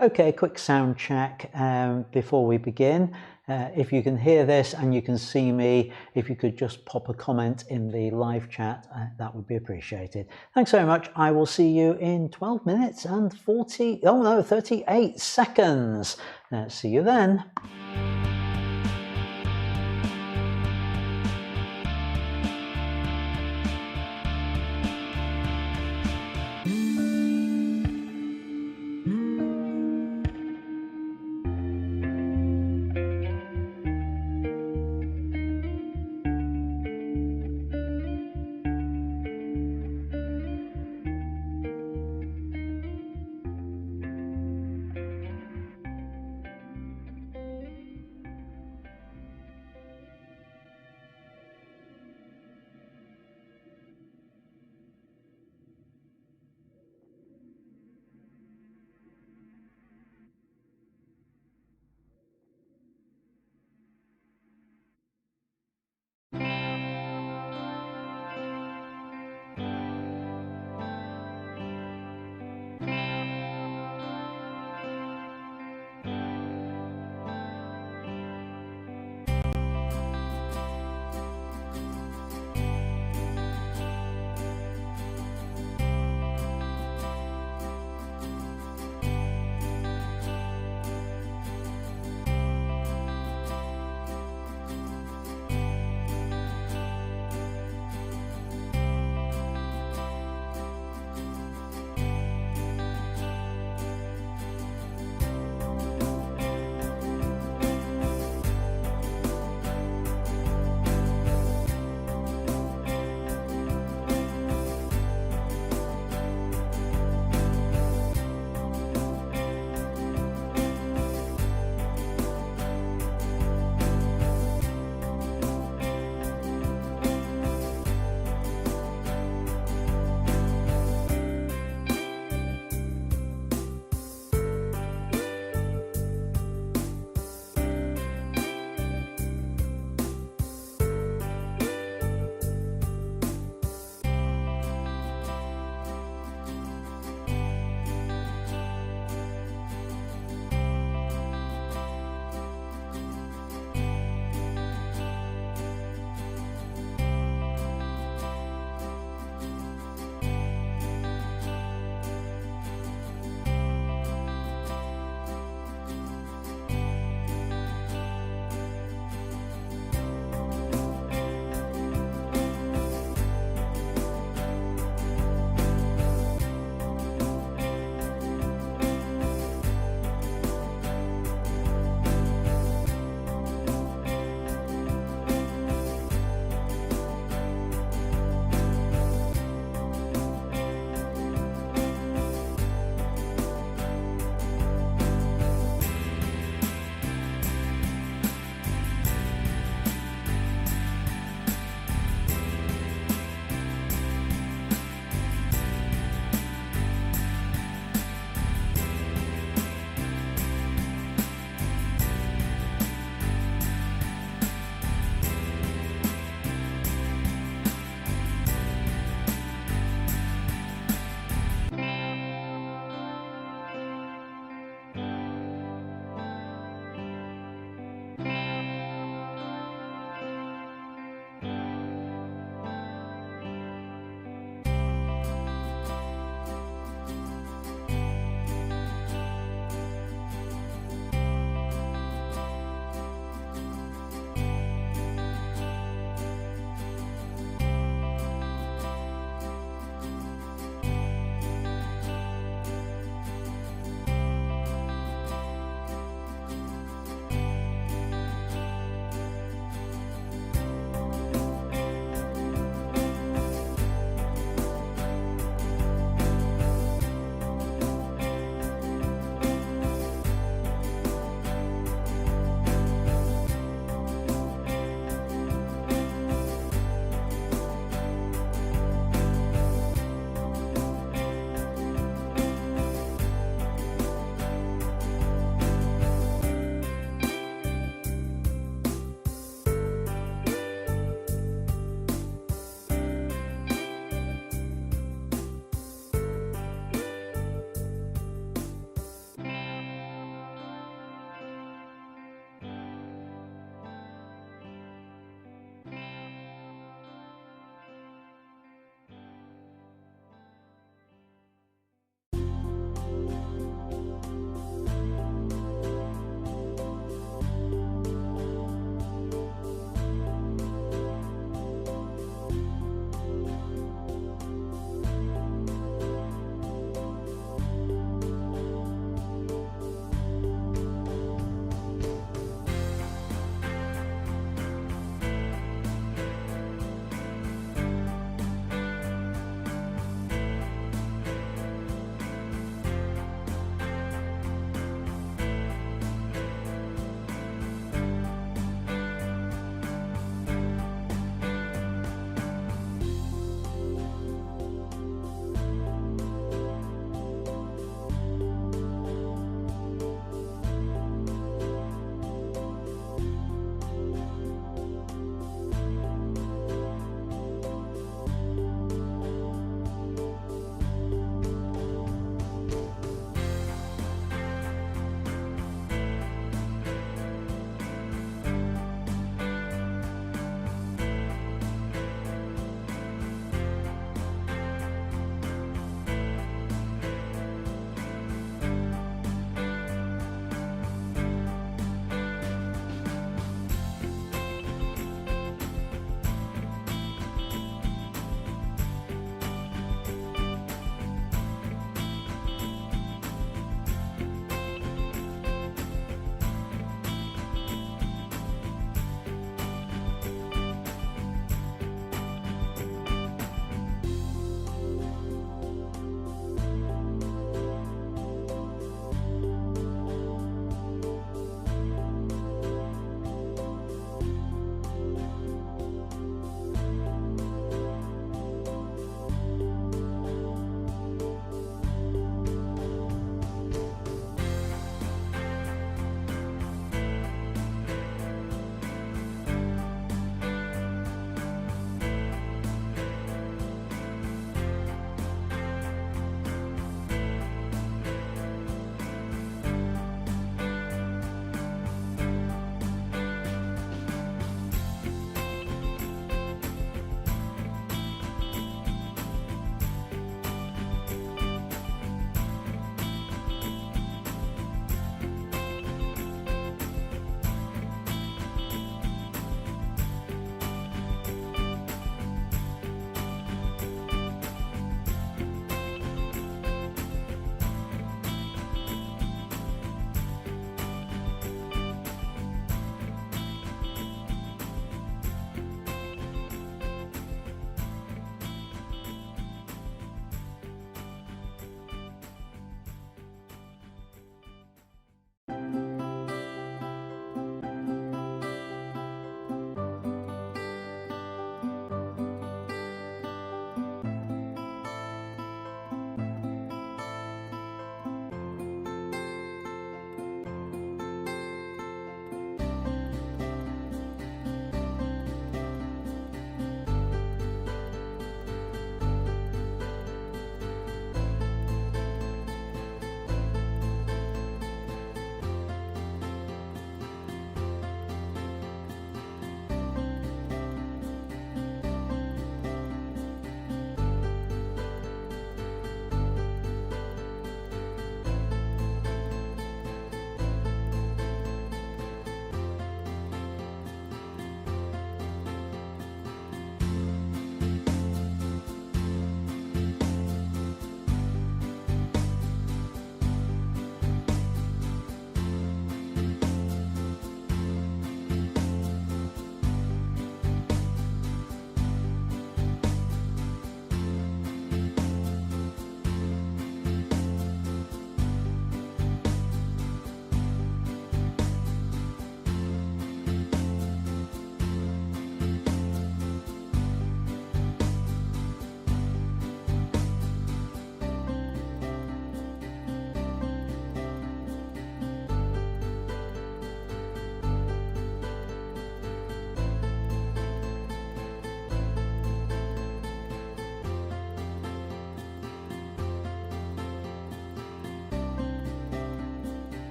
Okay, quick sound check before we begin. If you can hear this and you can see me, if you could just pop a comment in the live chat, that would be appreciated. Thanks very much. I will see you in 12 minutes and 38 seconds. See you then.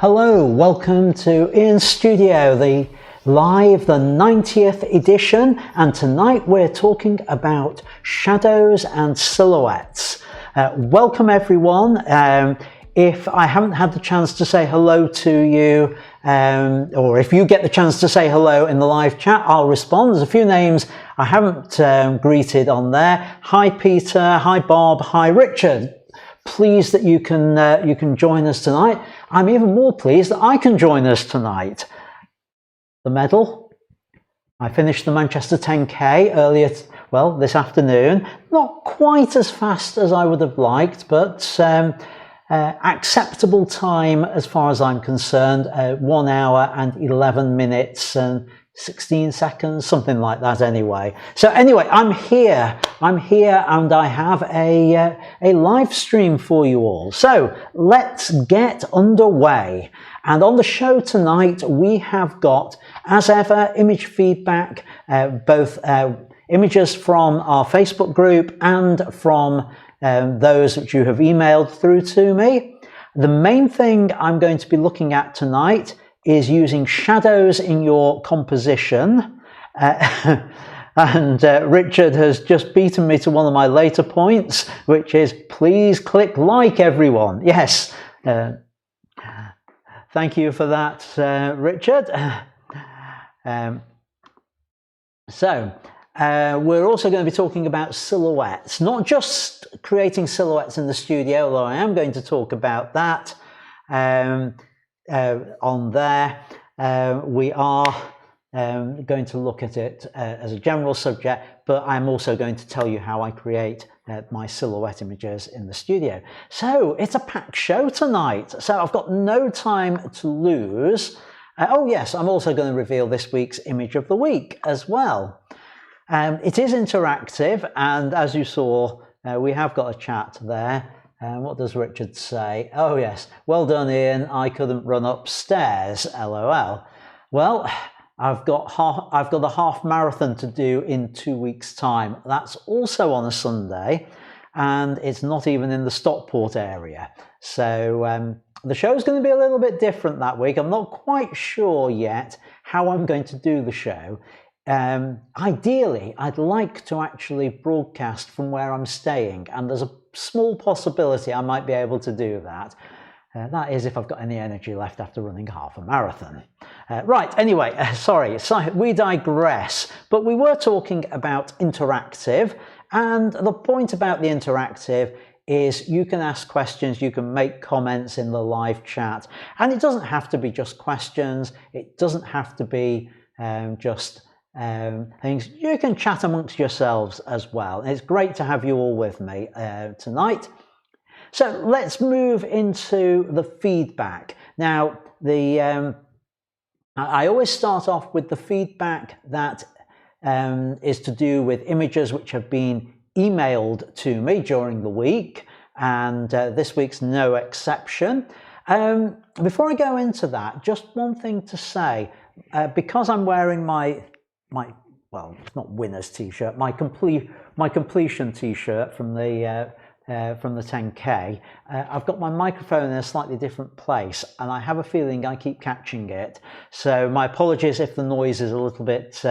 Hello, welcome to Ian's Studio, the 90th edition, and tonight we're talking about shadows and silhouettes. Welcome everyone. If I haven't had the chance to say hello to you, or if you get the chance to say hello in the live chat, I'll respond. There's a few names I haven't greeted on there. Hi Peter, hi Bob, hi Richard. Pleased that you can join us tonight. I'm even more pleased that I can join us tonight. The medal. I finished the Manchester 10K earlier, well, this afternoon. Not quite as fast as I would have liked, but acceptable time as far as I'm concerned. 1 hour and 11 minutes and 16 seconds, something like that anyway. So anyway, I'm here and I have a live stream for you all. So let's get underway. And on the show tonight, we have got, as ever, image feedback, both images from our Facebook group and from those which you have emailed through to me. The main thing I'm going to be looking at tonight is using shadows in your composition. And Richard has just beaten me to one of my later points, which is please click like, everyone. Yes, thank you for that, Richard. We're also going to be talking about silhouettes, not just creating silhouettes in the studio, although I am going to talk about that. On there, we are going to look at it as a general subject, but I'm also going to tell you how I create my silhouette images in the studio. So it's a packed show tonight, so I've got no time to lose. Oh yes, I'm also going to reveal this week's image of the week as well. It is interactive, and as you saw, we have got a chat there. What does Richard say? Oh yes, well done Ian, I couldn't run upstairs, LOL. Well, I've got a half marathon to do in 2 weeks' time. That's also on a Sunday, and it's not even in the Stockport area. So the show's going to be a little bit different that week. I'm not quite sure yet how I'm going to do the show. Ideally, I'd like to actually broadcast from where I'm staying, and there's a small possibility I might be able to do that. That is if I've got any energy left after running half a marathon. Right, anyway, sorry, we digress, but we were talking about interactive, and the point about the interactive is you can ask questions, you can make comments in the live chat, and it doesn't have to be just questions, it doesn't have to be just things. You can chat amongst yourselves as well. It's great to have you all with me tonight. So let's move into the feedback. Now, I always start off with the feedback that is to do with images which have been emailed to me during the week, and this week's no exception. Before I go into that, just one thing to say, because I'm wearing my well, it's not winner's t-shirt, my completion t-shirt from the 10K. I've got my microphone in a slightly different place, and I have a feeling I keep catching it. So my apologies if the noise is a little bit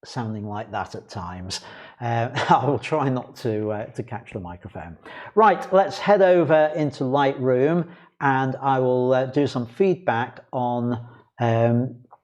sounding like that at times. I will try not to catch the microphone. Right, let's head over into Lightroom, and I will do some feedback on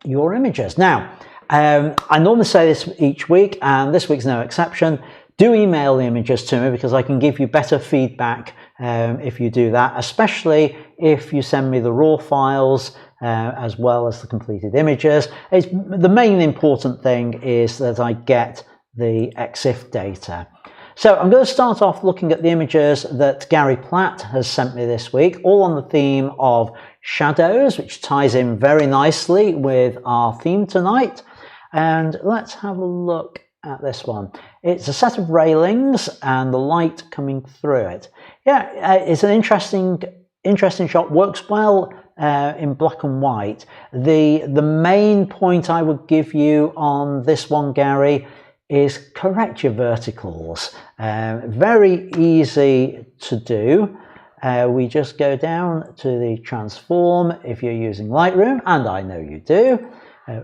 your images. Now, I normally say this each week, and this week's no exception. Do email the images to me, because I can give you better feedback if you do that, especially if you send me the raw files as well as the completed images. The main important thing is that I get the EXIF data. So I'm going to start off looking at the images that Gary Platt has sent me this week, all on the theme of shadows, which ties in very nicely with our theme tonight. And let's have a look at this one. It's a set of railings and the light coming through it. Yeah, it's an interesting shot, works well in black and white. The main point I would give you on this one, Gary, is correct your verticals. Very easy to do. we just go down to the transform if you're using Lightroom, and I know you do,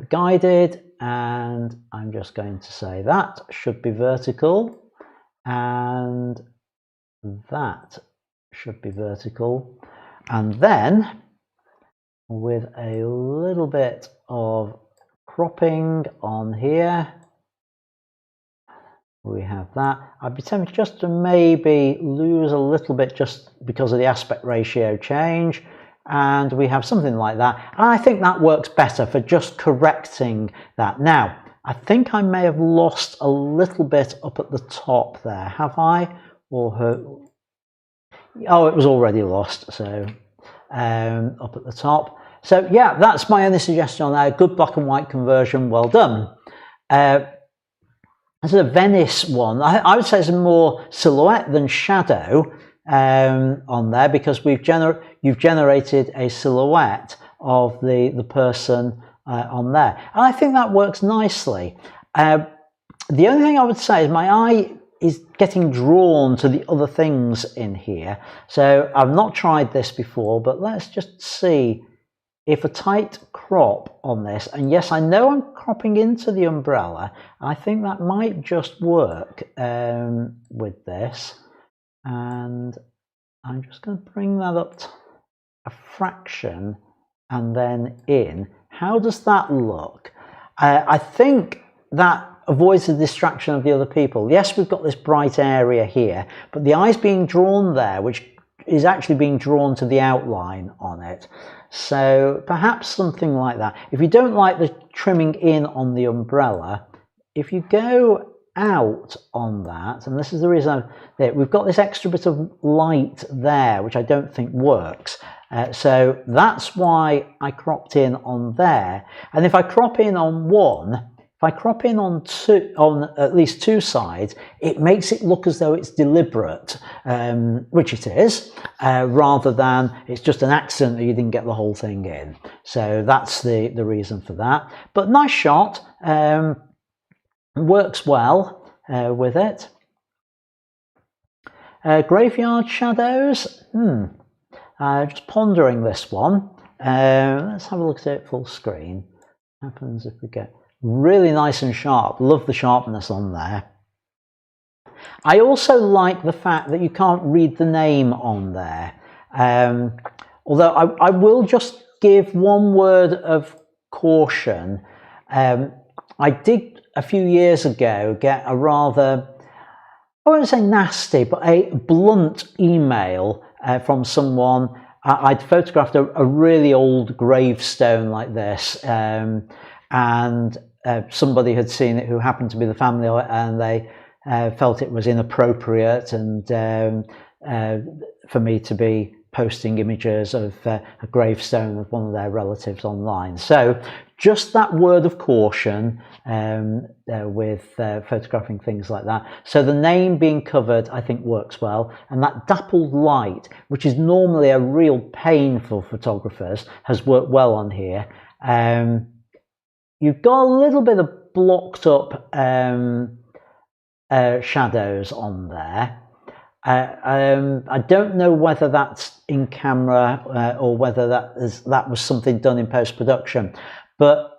guided, and I'm just going to say that should be vertical, and that should be vertical, and then with a little bit of cropping on here, we have that. I'd be tempted just to maybe lose a little bit just because of the aspect ratio change, and we have something like that. And I think that works better for just correcting that. Now, I think I may have lost a little bit up at the top there. Have I? Or oh, it was already lost, so up at the top. So yeah, that's my only suggestion on there. Good black and white conversion, well done. As a Venice one, I would say it's more silhouette than shadow on there, because you've generated a silhouette of the person on there, and I think that works nicely. The only thing I would say is my eye is getting drawn to the other things in here, so I've not tried this before, but let's just see if a tight crop on this, and yes, I know I'm cropping into the umbrella, I think that might just work with this, and I'm just going to bring that up a fraction and then in. How does that look? I think that avoids the distraction of the other people. Yes, we've got this bright area here, but the eye's being drawn there, which is actually being drawn to the outline on it. So perhaps something like that. If you don't like the trimming in on the umbrella, if you go out on that, and this is the reason we've got this extra bit of light there, which I don't think works. So that's why I cropped in on there. And if I crop in on one, if I crop in on two, on at least two sides, it makes it look as though it's deliberate, which it is, rather than it's just an accident that you didn't get the whole thing in. So that's the reason for that. But nice shot, works well with it. Graveyard shadows, just pondering this one. Let's have a look at it full screen. What happens if we get really nice and sharp? Love the sharpness on there. I also like the fact that you can't read the name on there. Although I will just give one word of caution. I did a few years ago get a rather, I won't say nasty, but a blunt email from someone. I'd photographed a really old gravestone like this, and somebody had seen it who happened to be the family, and they felt it was inappropriate and for me to be posting images of a gravestone of one of their relatives online. So just that word of caution with photographing things like that. So the name being covered, I think, works well, and that dappled light, which is normally a real pain for photographers, has worked well on here. You've got a little bit of blocked up shadows on there. I don't know whether that's in camera or whether that was something done in post-production, but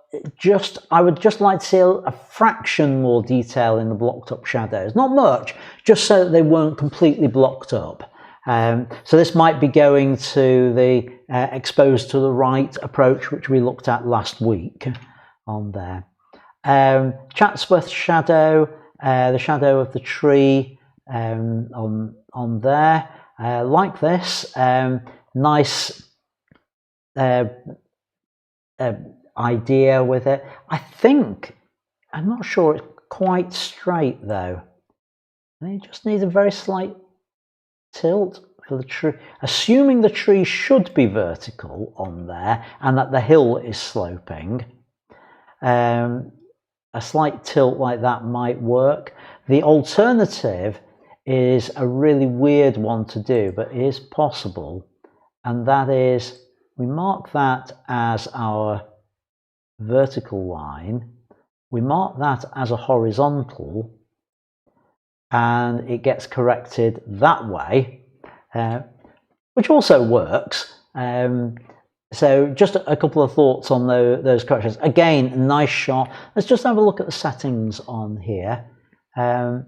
I would just like to see a fraction more detail in the blocked up shadows. Not much, just so that they weren't completely blocked up. So this might be going to the exposed to the right approach, which we looked at last week on there. Chatsworth shadow, the shadow of the tree on there, like this. Nice idea with it. I'm not sure it's quite straight though. It just needs a very slight tilt for the tree, assuming the tree should be vertical on there and that the hill is sloping. A slight tilt like that might work. The alternative is a really weird one to do, but it is possible, and that is we mark that as our vertical line, we mark that as a horizontal, and it gets corrected that way, which also works. So just a couple of thoughts on those corrections. Again, nice shot. Let's just have a look at the settings on here. An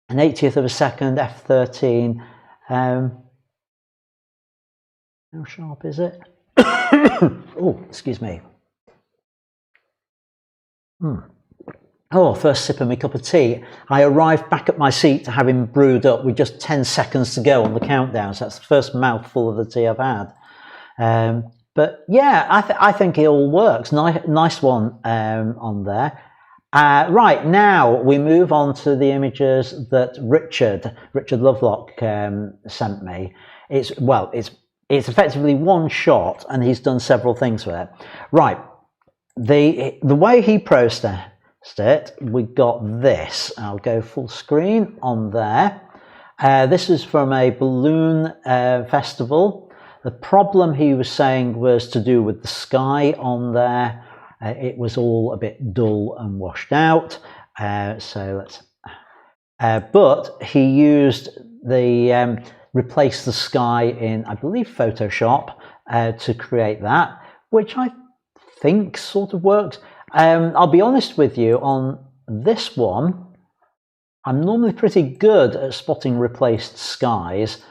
80th of a second, f13. How sharp is it? Oh, excuse me. Oh, first sip of my cup of tea. I arrived back at my seat to have him brewed up with just 10 seconds to go on the countdown. So that's the first mouthful of the tea I've had. But yeah, I think it all works. Nice one on there. Right, now we move on to the images that Richard Lovelock sent me. It's effectively one shot, and he's done several things with it. Right, the way he processed it, we got this. I'll go full screen on there. This is from a balloon festival. The problem he was saying was to do with the sky on there. It was all a bit dull and washed out. So let's. But he used the replace the sky in, I believe, Photoshop to create that, which I think sort of works. I'll be honest with you, on this one, I'm normally pretty good at spotting replaced skies,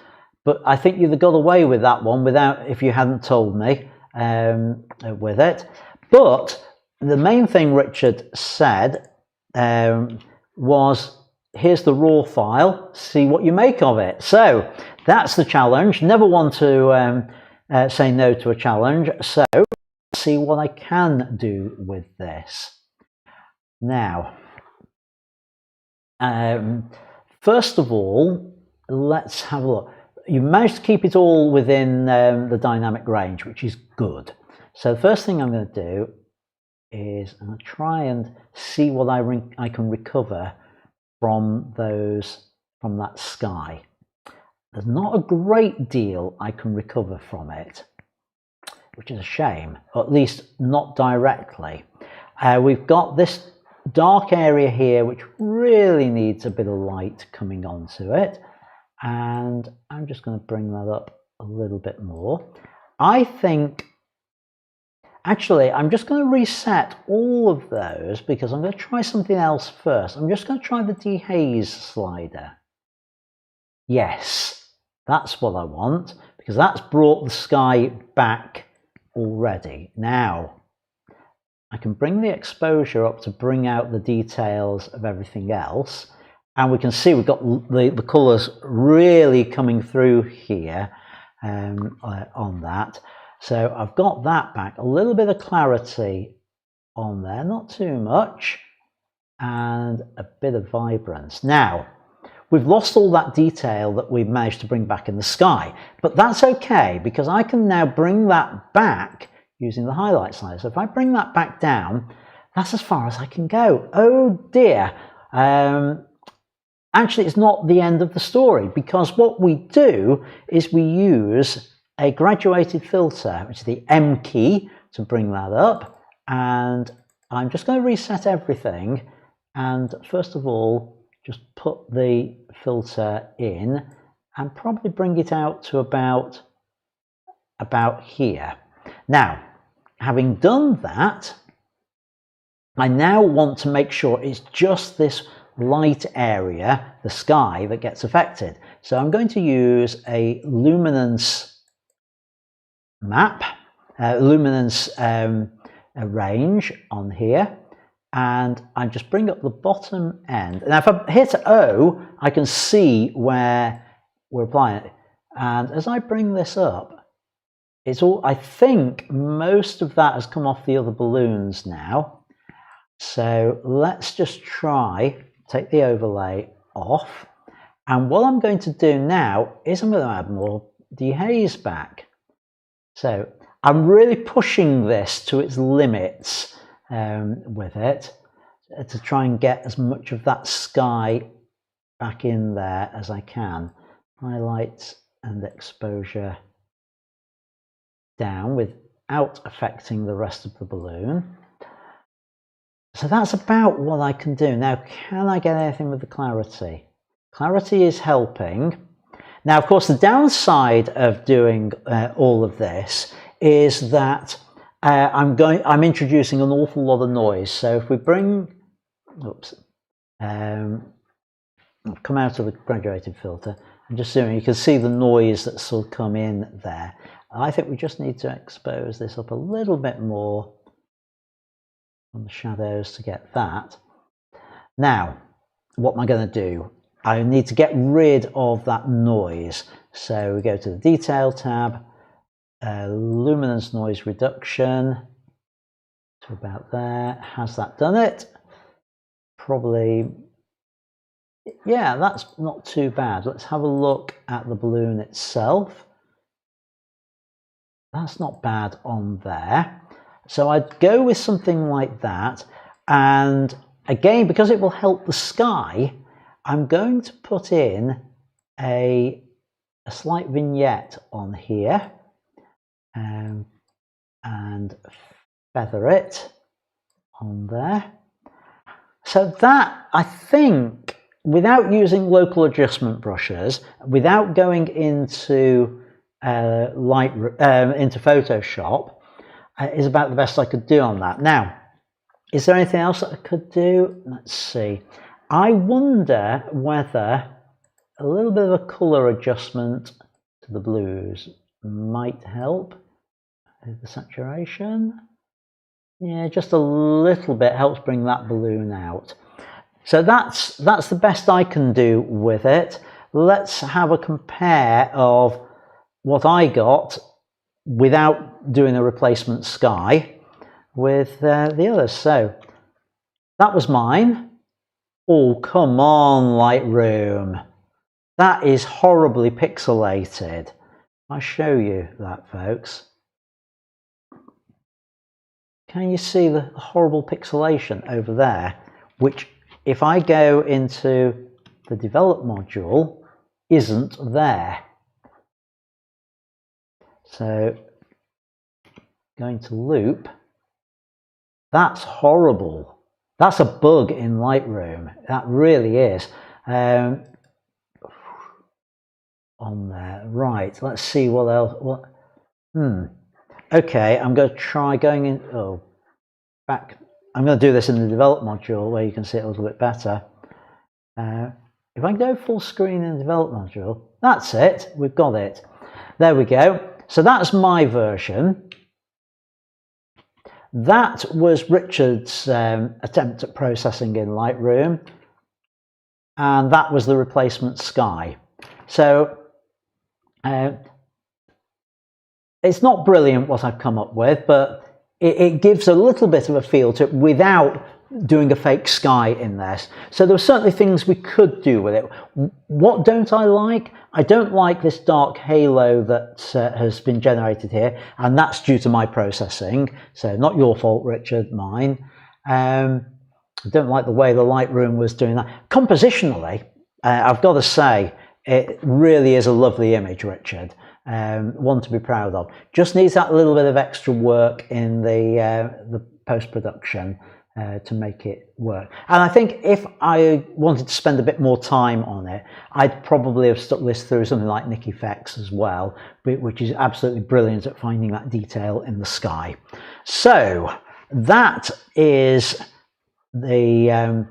but I think you'd have got away with that one if you hadn't told me with it. But the main thing Richard said was, here's the raw file, see what you make of it. So that's the challenge. Never want to say no to a challenge. So let's see what I can do with this. Now, first of all, let's have a look. You managed to keep it all within the dynamic range, which is good. So the first thing I'm going to do is I'm going to try and see what I can recover from that sky. There's not a great deal I can recover from it, which is a shame, or at least not directly. We've got this dark area here, which really needs a bit of light coming onto it. And I'm just going to bring that up a little bit more. I think, actually, I'm just going to reset all of those because I'm going to try something else first. I'm just going to try the dehaze slider. Yes, that's what I want, because that's brought the sky back already. Now, I can bring the exposure up to bring out the details of everything else. And we can see we've got the colours really coming through here on that. So I've got that back, a little bit of clarity on there, not too much, and a bit of vibrance. Now, we've lost all that detail that we've managed to bring back in the sky, but that's okay because I can now bring that back using the highlight slider. So if I bring that back down, that's as far as I can go. Oh dear. Actually, it's not the end of the story, because what we do is we use a graduated filter, which is the M key, to bring that up. And I'm just going to reset everything. And first of all, just put the filter in and probably bring it out to about here. Now, having done that, I now want to make sure it's just this light area, the sky, that gets affected. So I'm going to use a luminance map, luminance range on here, and I just bring up the bottom end. Now if I hit O, I can see where we're applying it. And as I bring this up, it's all, I think most of that has come off the other balloons now. So let's just try, take the overlay off. And what I'm going to do now is I'm going to add more dehaze back. So I'm really pushing this to its limits with it to try and get as much of that sky back in there as I can. Highlights and exposure down without affecting the rest of the balloon. So that's about what I can do. Now, can I get anything with the clarity? Clarity is helping. Now, of course, the downside of doing all of this is that I'm introducing an awful lot of noise. So if we bring, come out of the graduated filter and just zoom in, you can see the noise that's sort of come in there. I think we just need to expose this up a little bit more on the shadows to get that. Now, what am I going to do? I need to get rid of that noise. So we go to the Detail tab, Luminance Noise Reduction, to about there. Has that done it? Probably, yeah, that's not too bad. Let's have a look at the balloon itself. That's not bad on there. So I'd go with something like that. And again, because it will help the sky, I'm going to put in a slight vignette on here and feather it on there. So that, I think, without using local adjustment brushes, without going into into Photoshop, is about the best I could do on that. Now, is there anything else that I could do? Let's see. I wonder whether a little bit of a color adjustment to the blues might help. The saturation, yeah, just a little bit helps bring that balloon out. So that's the best I can do with it. Let's have a compare of what I got without doing a replacement sky with the others. So that was mine. Oh, come on, Lightroom. That is horribly pixelated. I'll show you that, folks. Can you see the horrible pixelation over there? Which, if I go into the develop module, isn't there. So, going to loop, that's horrible. That's a bug in Lightroom. That really is. On there, right, let's see what else. Okay, I'm going to try going in, back. I'm going to do this in the develop module where you can see it a little bit better. If I go full screen in the develop module, that's it, we've got it. There we go. So that's my version. That was Richard's attempt at processing in Lightroom, and that was the replacement sky. So it's not brilliant what I've come up with, but it gives a little bit of a feel to it without doing a fake sky in this. So there were certainly things we could do with it. What don't I like? I don't like this dark halo that has been generated here, and that's due to my processing. So not your fault, Richard, mine. I don't like the way the Lightroom was doing that. Compositionally, I've got to say, it really is a lovely image, Richard. One to be proud of. Just needs that little bit of extra work in the post-production to make it work. And I think if I wanted to spend a bit more time on it, I'd probably have stuck this through something like Nik Effects as well, which is absolutely brilliant at finding that detail in the sky. So that is the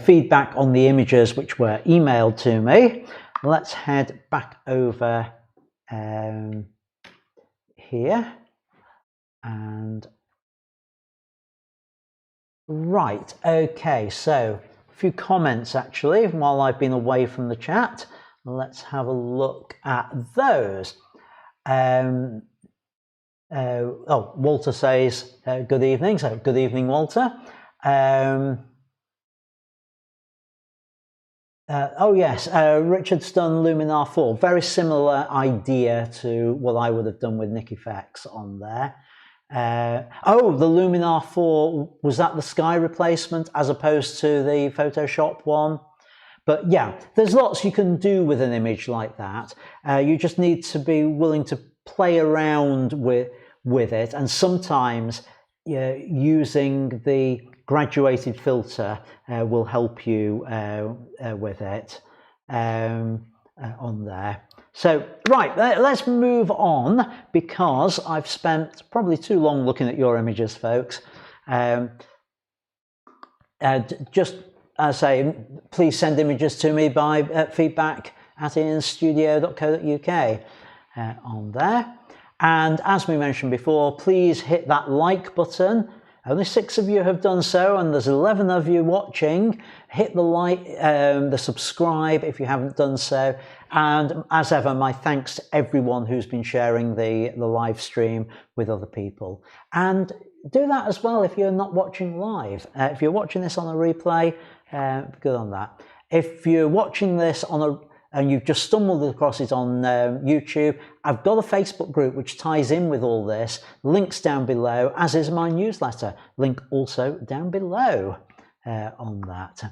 feedback on the images which were emailed to me. Let's head back over here and right, okay, so a few comments actually while I've been away from the chat. Let's have a look at those. Walter says good evening, so good evening, Walter. Oh yes, Richard's done Luminar 4. Very similar idea to what I would have done with Nik Effects on there. Oh, the Luminar 4, was that the sky replacement as opposed to the Photoshop one? But yeah, there's lots you can do with an image like that. You just need to be willing to play around with it, and sometimes using the graduated filter will help you with it. on there. So right, let's move on, because I've spent probably too long looking at your images, folks. Just as I say, please send images to me by feedback@ianstudio.co.uk on there. And as we mentioned before, please hit that like button. Only 6 of you have done so, and there's 11 of you watching. Hit the like, the subscribe if you haven't done so. And as ever, my thanks to everyone who's been sharing the live stream with other people. And do that as well if you're not watching live. If you're watching this on a replay, good on that. If you're watching this and you've just stumbled across it on YouTube, I've got a Facebook group which ties in with all this. Links down below, as is my newsletter. Link also down below on that.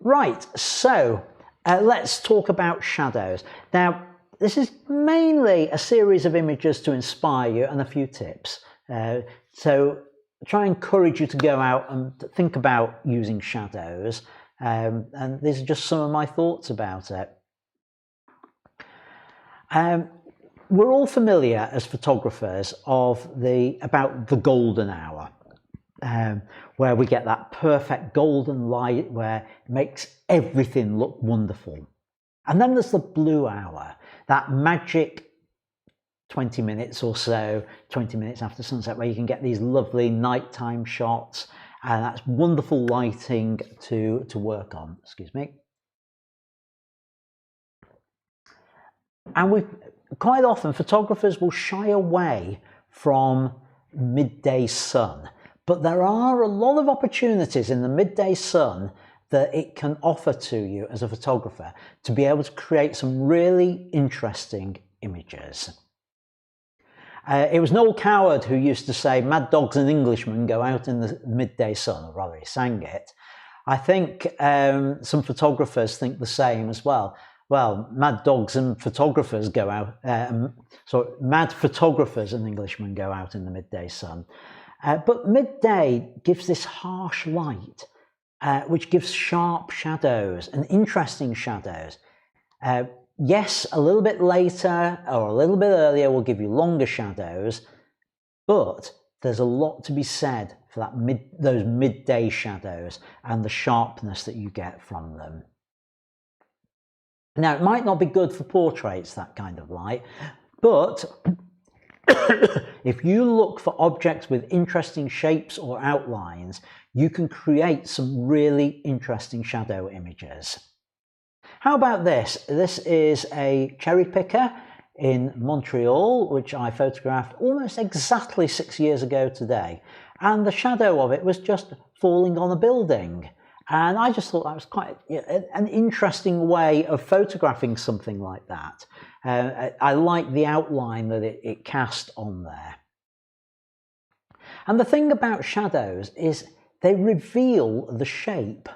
Right, so let's talk about shadows. Now, this is mainly a series of images to inspire you and a few tips. So try and encourage you to go out and think about using shadows. And these are just some of my thoughts about it. We're all familiar as photographers about the golden hour, where we get that perfect golden light where it makes everything look wonderful. And then there's the blue hour, that magic 20 minutes or so, 20 minutes after sunset, where you can get these lovely nighttime shots. And that's wonderful lighting to work on, excuse me. And quite often photographers will shy away from midday sun, but there are a lot of opportunities in the midday sun that it can offer to you as a photographer to be able to create some really interesting images. It was Noel Coward who used to say, "Mad dogs and Englishmen go out in the midday sun," or rather he sang it. I think some photographers think the same as well. Well, mad dogs and photographers go out, mad photographers and Englishmen go out in the midday sun. But midday gives this harsh light, which gives sharp shadows and interesting shadows. Yes, a little bit later or a little bit earlier will give you longer shadows, but there's a lot to be said for those midday shadows and the sharpness that you get from them. Now, it might not be good for portraits, that kind of light, but if you look for objects with interesting shapes or outlines, you can create some really interesting shadow images. How about this? This is a cherry picker in Montreal, which I photographed almost exactly 6 years ago today. And the shadow of it was just falling on a building. And I just thought that was quite an interesting way of photographing something like that. I like the outline that it cast on there. And the thing about shadows is they reveal the shape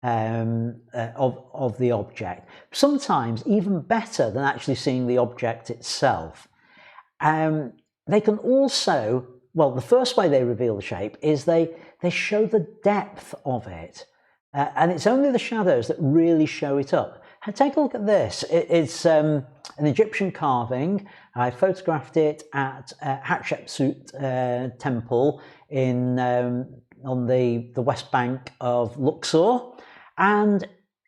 of the object, sometimes even better than actually seeing the object itself. They can also, well, the first way they reveal the shape is they show the depth of it, and it's only the shadows that really show it up. Take a look at this. It's an Egyptian carving. I photographed it at Hatshepsut Temple on the West Bank of Luxor. And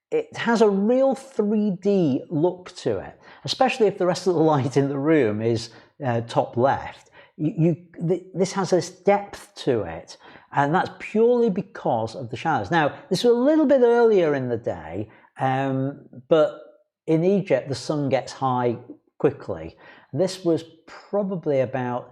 it has a real 3D look to it, especially if the rest of the light in the room is top left. This has this depth to it, and that's purely because of the shadows. Now, this was a little bit earlier in the day, but in Egypt, the sun gets high quickly. This was probably about,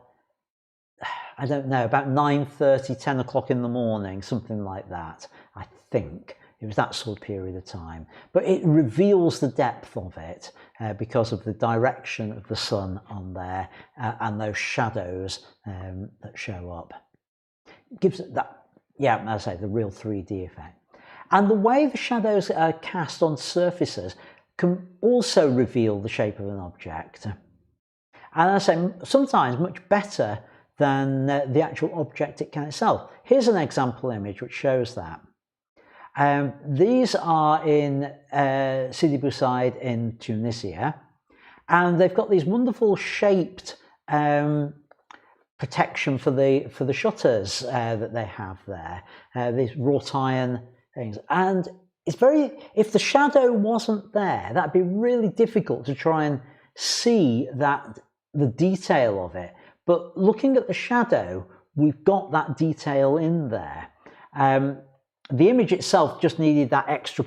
I don't know, about 9:30, 10 o'clock in the morning, something like that, I think. It was that sort of period of time. But it reveals the depth of it because of the direction of the sun on there and those shadows that show up. It gives it that, yeah, as I say, the real 3D effect. And the way the shadows are cast on surfaces can also reveal the shape of an object. And as I say, sometimes much better than the actual object it can itself. Here's an example image which shows that. These are in Sidi Bou Said in Tunisia, and they've got these wonderful shaped protection for the shutters that they have there, these wrought iron things. And it's if the shadow wasn't there, that'd be really difficult to try and see the detail of it. But looking at the shadow, we've got that detail in there. The image itself just needed that extra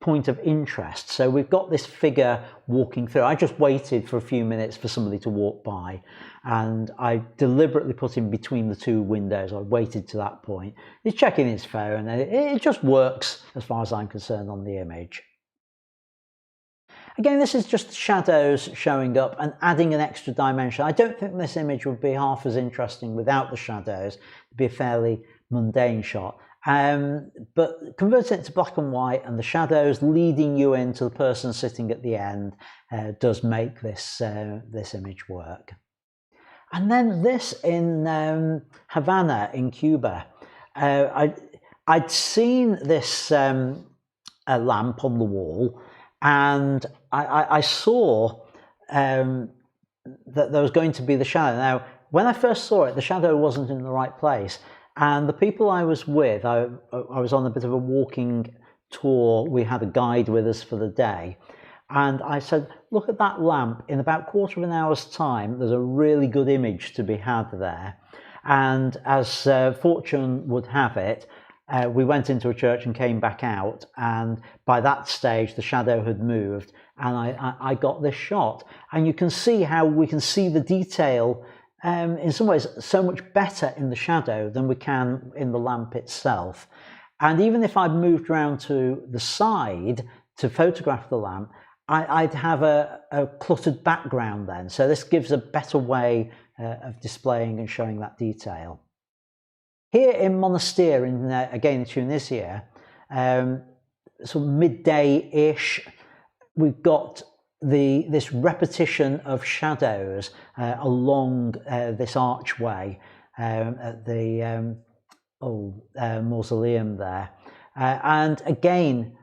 point of interest. So we've got this figure walking through. I just waited for a few minutes for somebody to walk by, and I deliberately put him between the two windows. I waited to that point. He's checking his phone, and it just works as far as I'm concerned on the image. Again, this is just shadows showing up and adding an extra dimension. I don't think this image would be half as interesting without the shadows. It'd be a fairly mundane shot. But converting it to black and white and the shadows leading you into the person sitting at the end does make this image work. And then this in Havana in Cuba. I'd seen this lamp on the wall, and I saw that there was going to be the shadow. Now, when I first saw it, the shadow wasn't in the right place. And the people I was with, I was on a bit of a walking tour. We had a guide with us for the day. And I said, look at that lamp. In about a quarter of an hour's time, there's a really good image to be had there. And as fortune would have it, we went into a church and came back out. And by that stage, the shadow had moved. And I got this shot. And you can see how we can see the detail in some ways so much better in the shadow than we can in the lamp itself. And even if I'd moved around to the side to photograph the lamp, I'd have a cluttered background then. So this gives a better way of displaying and showing that detail. Here in Monastir, again in Tunisia, sort of midday-ish, we've got this repetition of shadows along this archway at the mausoleum there, and again,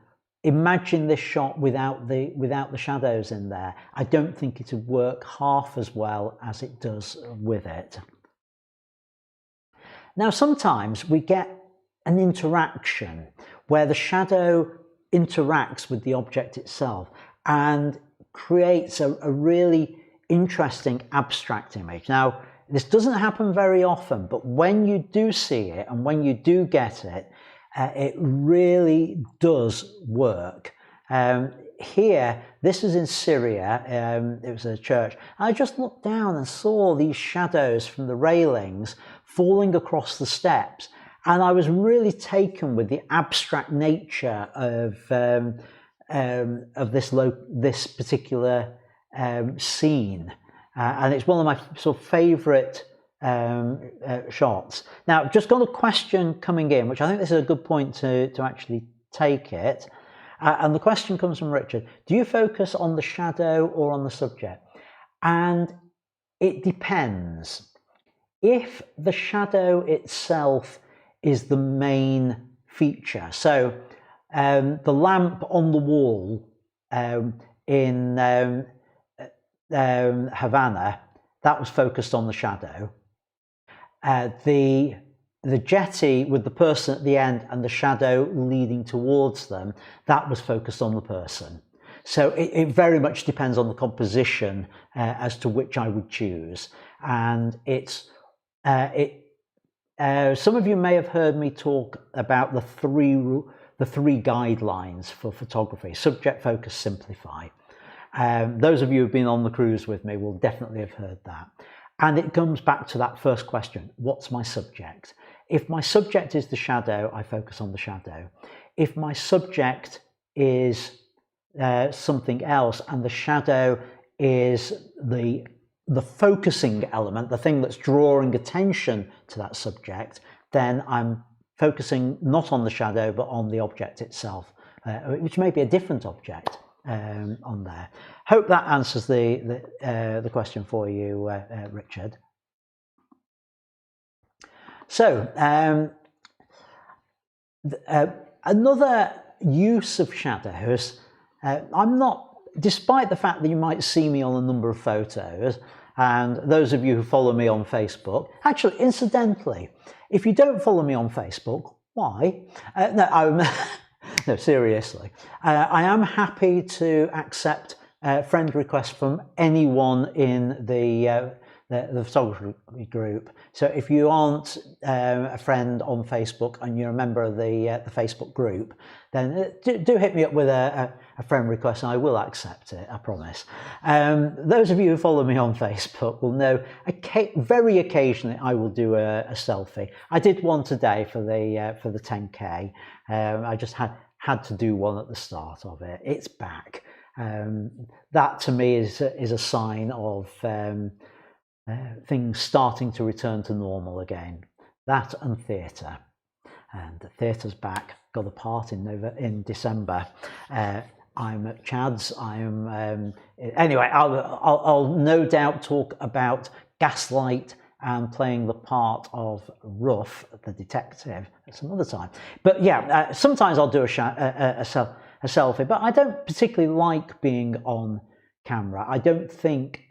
imagine this shot without the shadows in there. I don't think it would work half as well as it does with it. Now, sometimes we get an interaction where the shadow interacts with the object itself and creates a really interesting abstract image. Now, this doesn't happen very often, but when you do see it and when you do get it, it really does work. Here, this is in Syria, it was a church. I just looked down and saw these shadows from the railings falling across the steps, and I was really taken with the abstract nature of this particular scene, and it's one of my sort of favourite shots. Now, I've just got a question coming in, which I think this is a good point to actually take it, and the question comes from Richard. Do you focus on the shadow or on the subject? And it depends. If the shadow itself is the main feature, so the lamp on the wall in Havana, that was focused on the shadow. The jetty with the person at the end and the shadow leading towards them, that was focused on the person. So it very much depends on the composition as to which I would choose. And some of you may have heard me talk about the three guidelines for photography: subject, focus, simplify. Those of you who've been on the cruise with me will definitely have heard that. And it comes back to that first question: what's my subject? If my subject is the shadow, I focus on the shadow. If my subject is something else and the shadow is the focusing element, the thing that's drawing attention to that subject, then I'm focusing not on the shadow but on the object itself, which may be a different object on there. Hope that answers the question for you, Richard. So Another use of shadows, despite the fact that you might see me on a number of photos, and those of you who follow me on Facebook, actually, incidentally, if you don't follow me on Facebook, why? No, seriously, I am happy to accept friend requests from anyone in the photography group. So if you aren't a friend on Facebook and you're a member of the Facebook group, then do hit me up with a friend request and I will accept it, I promise. Those of you who follow me on Facebook will know very occasionally I will do a selfie. I did one today for the 10K. I just had to do one at the start of it. It's back. That to me is a sign of things starting to return to normal again. That and theatre. And the theatre's back. Got a part in December. I'm at Chad's. Anyway. I'll no doubt talk about Gaslight and playing the part of Ruff, the detective, at some other time. But yeah, sometimes I'll do a selfie. But I don't particularly like being on camera. I don't think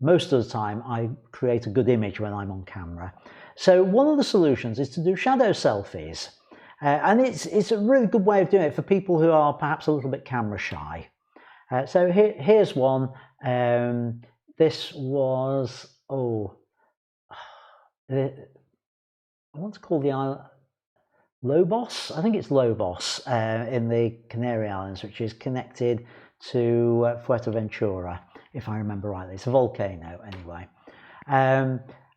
most of the time I create a good image when I'm on camera. So one of the solutions is to do shadow selfies. And it's a really good way of doing it for people who are perhaps a little bit camera shy. So here's one. This was, I want to call the island Lobos. I think it's Lobos in the Canary Islands, which is connected to Fuerteventura, if I remember rightly. It's a volcano anyway.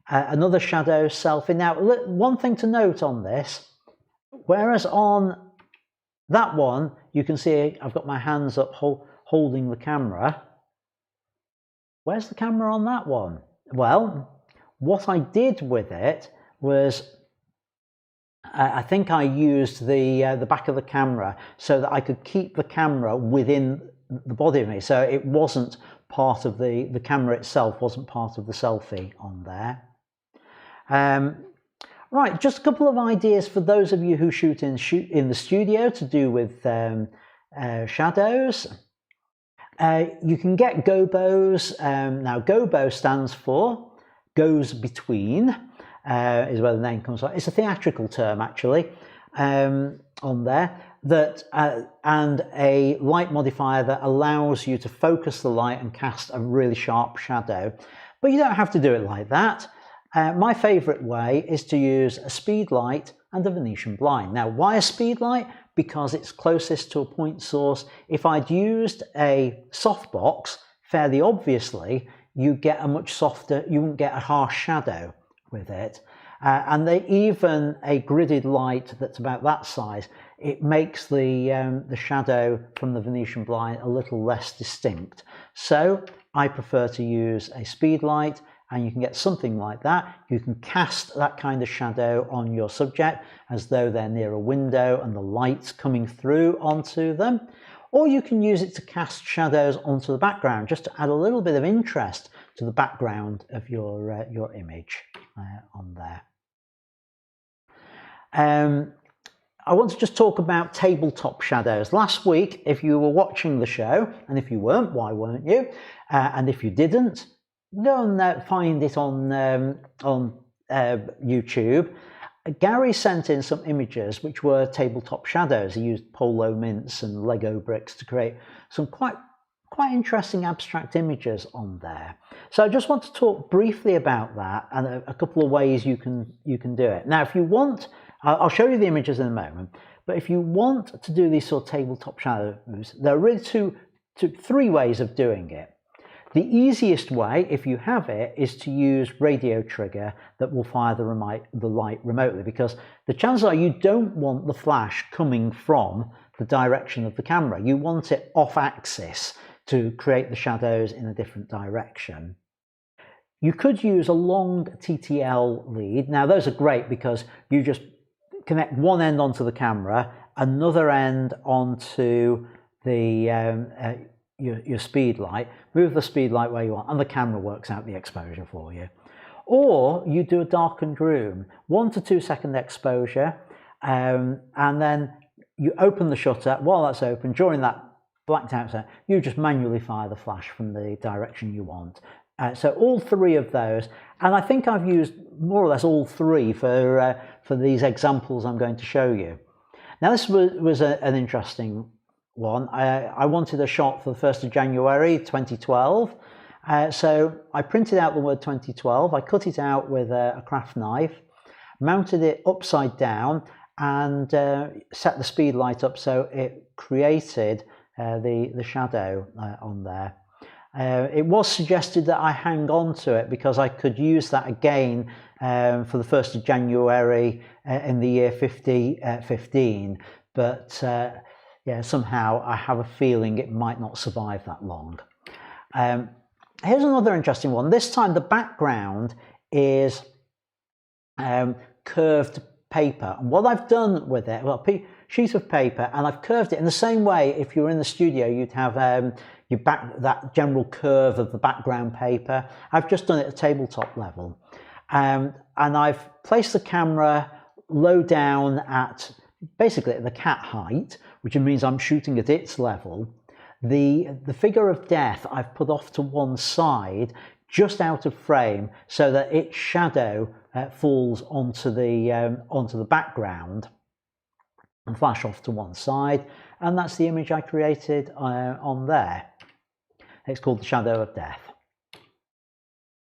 Another shadow selfie. Now, one thing to note on this, whereas on that one, you can see I've got my hands up holding the camera. Where's the camera on that one? Well, what I did with it was I think I used the back of the camera so that I could keep the camera within the body of me. So it wasn't part of the camera itself, wasn't part of the selfie on there. Right, just a couple of ideas for those of you who shoot in the studio to do with shadows. You can get Gobos. Now, Gobos stands for goes between, is where the name comes from. It's a theatrical term, actually, on there, that and a light modifier that allows you to focus the light and cast a really sharp shadow. But you don't have to do it like that. My favourite way is to use a speed light and a Venetian blind. Now, why a speed light? Because it's closest to a point source. If I'd used a softbox, fairly obviously, you get a much softer, you wouldn't get a harsh shadow with it. And even a gridded light that's about that size, it makes the shadow from the Venetian blind a little less distinct. So I prefer to use a speed light, and you can get something like that. You can cast that kind of shadow on your subject as though they're near a window and the light's coming through onto them. Or you can use it to cast shadows onto the background, just to add a little bit of interest to the background of your image on there. I want to just talk about tabletop shadows. Last week, if you were watching the show, and if you weren't, why weren't you? And if you didn't, go and find it on YouTube. Gary sent in some images which were tabletop shadows. He used polo mints and Lego bricks to create some quite interesting abstract images on there. So I just want to talk briefly about that and a couple of ways you can do it. Now, if you want, I'll show you the images in a moment, but if you want to do these sort of tabletop shadows, there are really three ways of doing it. The easiest way, if you have it, is to use radio trigger that will fire the light remotely, because the chances are you don't want the flash coming from the direction of the camera. You want it off axis to create the shadows in a different direction. You could use a long TTL lead. Now, those are great because you just connect one end onto the camera, another end onto the your speed light, move the speed light where you want, and the camera works out the exposure for you. Or you do a darkened room, 1 to 2 second exposure, and then you open the shutter. While that's open, during that blacked out set, you just manually fire the flash from the direction you want. So all three of those, and I think I've used more or less all three for these examples I'm going to show you. Now this was an interesting one. I wanted a shot for the 1st of January 2012. So I printed out the word 2012, I cut it out with a craft knife, mounted it upside down and set the speed light up so it created the shadow on there. It was suggested that I hang on to it because I could use that again for the 1st of January in the year 2015, but yeah, somehow I have a feeling it might not survive that long. Here's another interesting one. This time the background is curved paper, and what I've done with it, well, a sheet of paper, and I've curved it in the same way. If you were in the studio, you'd have that general curve of the background paper. I've just done it at tabletop level, and I've placed the camera low down at basically at the cat height, which means I'm shooting at its level. The figure of death I've put off to one side, just out of frame, so that its shadow falls onto the background and flash off to one side, and that's the image I created on there. It's called the Shadow of Death.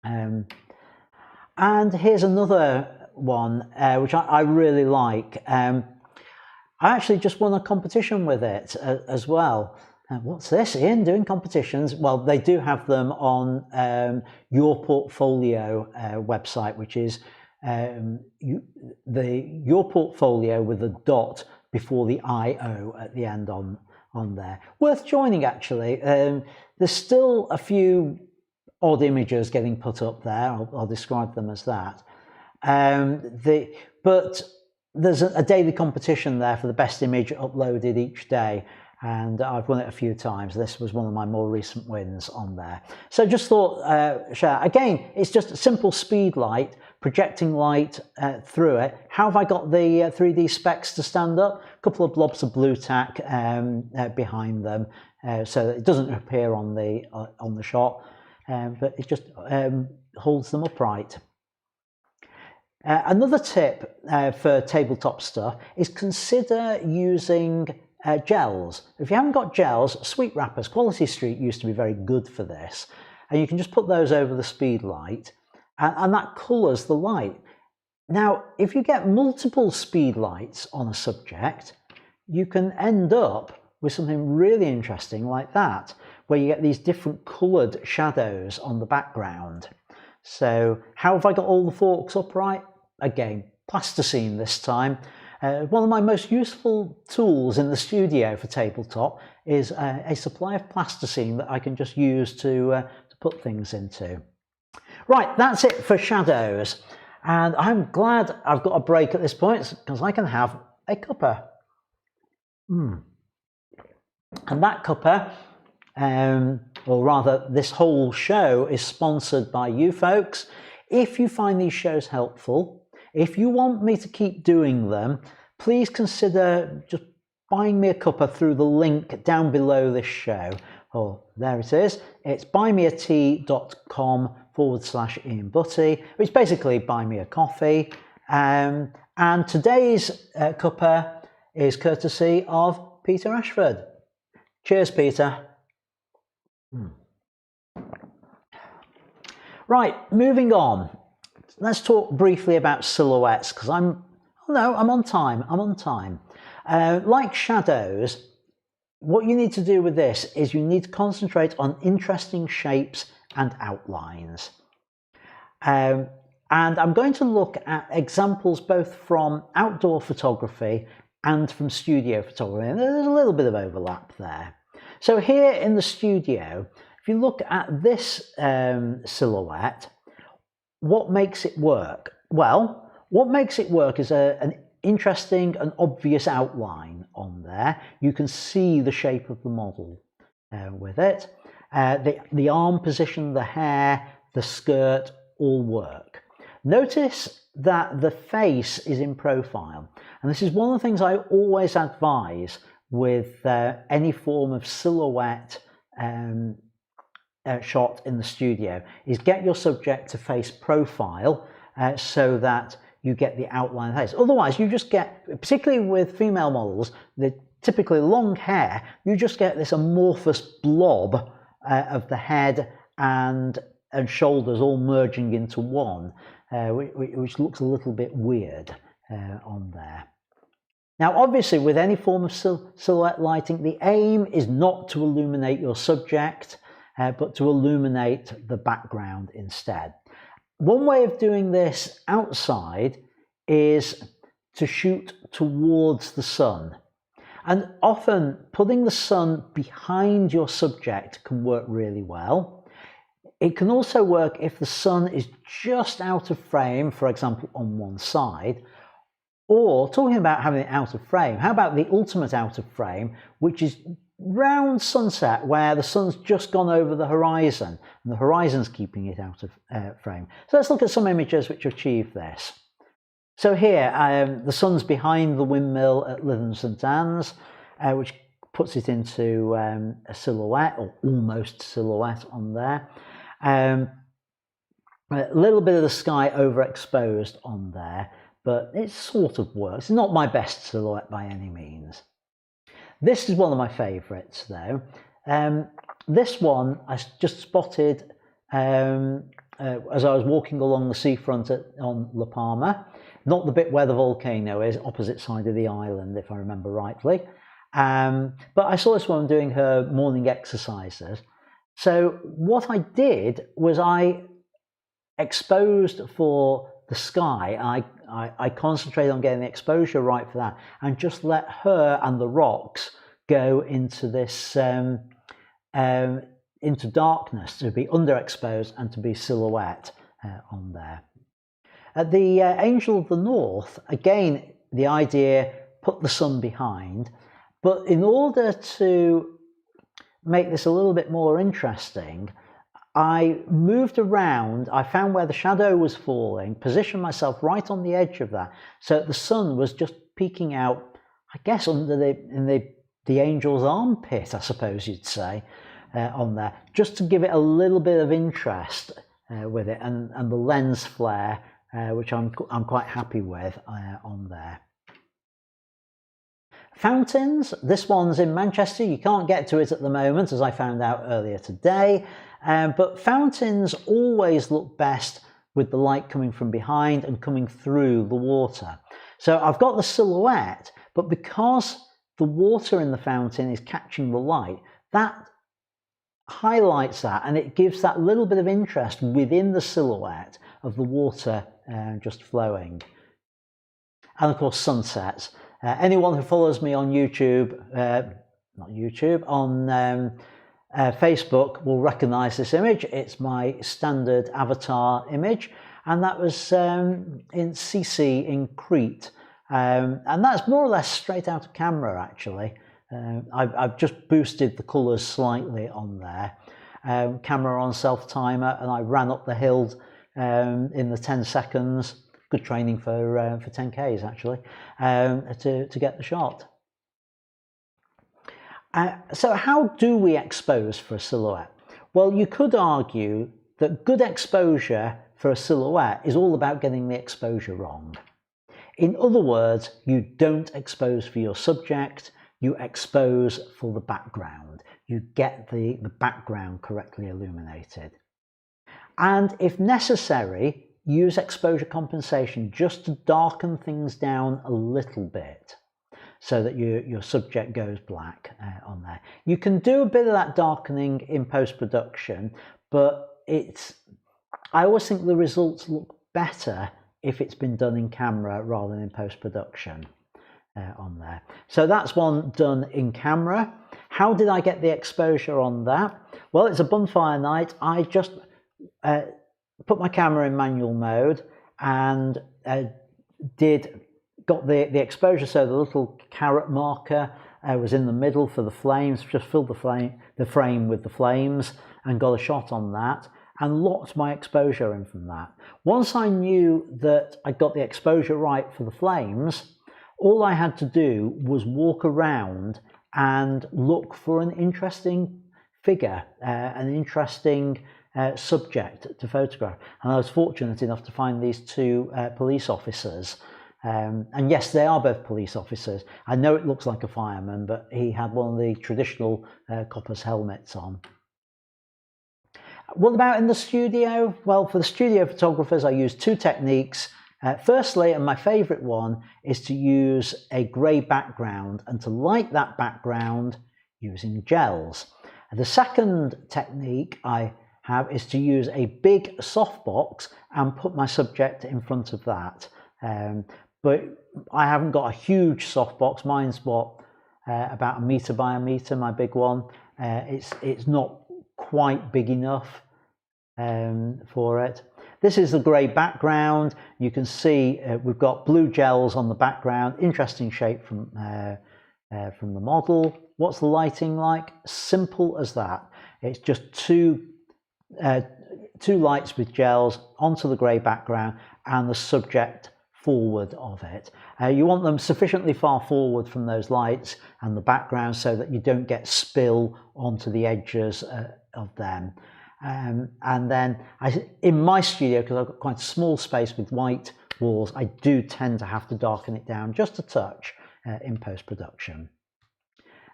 And here's another one which I really like. I actually just won a competition with it as well. What's this, Ian, doing competitions? Well, they do have them on Your Portfolio website, which is Your Portfolio with a dot before the IO at the end on there. Worth joining, actually. There's still a few odd images getting put up there. I'll describe them as that. But there's a daily competition there for the best image uploaded each day, and I've won it a few times. This was one of my more recent wins on there. So just thought, share. Again, it's just a simple speed light, projecting light through it. How have I got the 3D specs to stand up? A couple of blobs of blue tack behind them, so that it doesn't appear on the shot, but it just holds them upright. Another tip for tabletop stuff is consider using gels. If you haven't got gels, sweet wrappers, Quality Street used to be very good for this, and you can just put those over the speed light, and that colours the light. Now, if you get multiple speed lights on a subject, you can end up with something really interesting like that, where you get these different coloured shadows on the background. So how have I got all the forks upright? Again, plasticine this time. One of my most useful tools in the studio for tabletop is a supply of plasticine that I can just use to put things into. Right, that's it for shadows, and I'm glad I've got a break at this point because I can have a cuppa. And that cuppa, or rather this whole show, is sponsored by you folks. If you find these shows helpful, if you want me to keep doing them, please consider just buying me a cuppa through the link down below this show. Oh, there it is. It's buymeatea.com/Ian Butty, which basically buy me a coffee. And today's cuppa is courtesy of Peter Ashford. Cheers, Peter. Right, moving on. Let's talk briefly about silhouettes, because I'm on time. Like shadows, what you need to do with this is you need to concentrate on interesting shapes and outlines. And I'm going to look at examples both from outdoor photography and from studio photography. And there's a little bit of overlap there. So here in the studio, if you look at this silhouette, what makes it work? Well, what makes it work is an interesting and obvious outline on there. You can see the shape of the model with it. The arm position, the hair, the skirt all work. Notice that the face is in profile, and this is one of the things I always advise with any form of silhouette shot in the studio, is get your subject to face profile so that you get the outline of the face. Otherwise you just get, particularly with female models, the typically long hair, you just get this amorphous blob of the head and shoulders all merging into one, which looks a little bit weird on there. Now obviously with any form of silhouette lighting, the aim is not to illuminate your subject, but to illuminate the background instead. One way of doing this outside is to shoot towards the sun. And often putting the sun behind your subject can work really well. It can also work if the sun is just out of frame, for example, on one side. Or, talking about having it out of frame, how about the ultimate out of frame, which is round sunset, where the sun's just gone over the horizon and the horizon's keeping it out of frame. So let's look at some images which achieve this. So here the sun's behind the windmill at Lytham St Anne's, which puts it into a silhouette, or almost silhouette on there. A little bit of the sky overexposed on there, but it sort of works. It's not my best silhouette by any means. This is one of my favourites though. This one I just spotted as I was walking along the seafront on La Palma. Not the bit where the volcano is, opposite side of the island if I remember rightly. But I saw this woman doing her morning exercises. So what I did was I exposed for the sky. I concentrated on getting the exposure right for that, and just let her and the rocks go into this into darkness, to be underexposed and to be silhouette on there. At the Angel of the North, again the idea, put the sun behind, but in order to make this a little bit more interesting, I moved around. I found where the shadow was falling, positioned myself right on the edge of that, so that the sun was just peeking out, I guess, under the angel's armpit, I suppose you'd say, on there, just to give it a little bit of interest with it, and the lens flare, which I'm quite happy with on there. Fountains. This one's in Manchester. You can't get to it at the moment, as I found out earlier today. But fountains always look best with the light coming from behind and coming through the water. So I've got the silhouette, but because the water in the fountain is catching the light, that highlights that, and it gives that little bit of interest within the silhouette of the water just flowing. And of course sunsets. Anyone who follows me on YouTube, on Facebook will recognize this image. It's my standard avatar image, and that was in Sisi in Crete, and that's more or less straight out of camera actually. I've just boosted the colours slightly on there, camera on self timer, and I ran up the hill in the 10 seconds. Good training for 10Ks actually, to get the shot. So how do we expose for a silhouette? Well, you could argue that good exposure for a silhouette is all about getting the exposure wrong. In other words, you don't expose for your subject, you expose for the background. You get the background correctly illuminated. And if necessary, use exposure compensation just to darken things down a little bit, so that your subject goes black on there. You can do a bit of that darkening in post-production, but I always think the results look better if it's been done in camera rather than in post-production on there. So that's one done in camera. How did I get the exposure on that? Well, it's a bonfire night. I just put my camera in manual mode and got the exposure, so the little caret marker was in the middle for the flames, just filled the frame with the flames and got a shot on that. and locked my exposure in from that. Once I knew that I got the exposure right for the flames, all I had to do was walk around and look for an interesting figure, an interesting subject to photograph. And I was fortunate enough to find these two police officers. And yes, they are both police officers. I know it looks like a fireman, but he had one of the traditional coppers helmets on. What about in the studio? Well, for the studio photographers, I use two techniques. Firstly, and my favorite one, is to use a grey background and to light that background using gels. The second technique I have is to use a big softbox and put my subject in front of that. But I haven't got a huge softbox. Mine's about 1 meter by 1 meter, my big one. It's not quite big enough for it. This is the grey background. You can see we've got blue gels on the background. Interesting shape from the model. What's the lighting like? Simple as that. It's just two lights with gels onto the grey background and the subject forward of it. You want them sufficiently far forward from those lights and the background so that you don't get spill onto the edges of them. And then in my studio, because I've got quite a small space with white walls, I do tend to have to darken it down just a touch in post-production.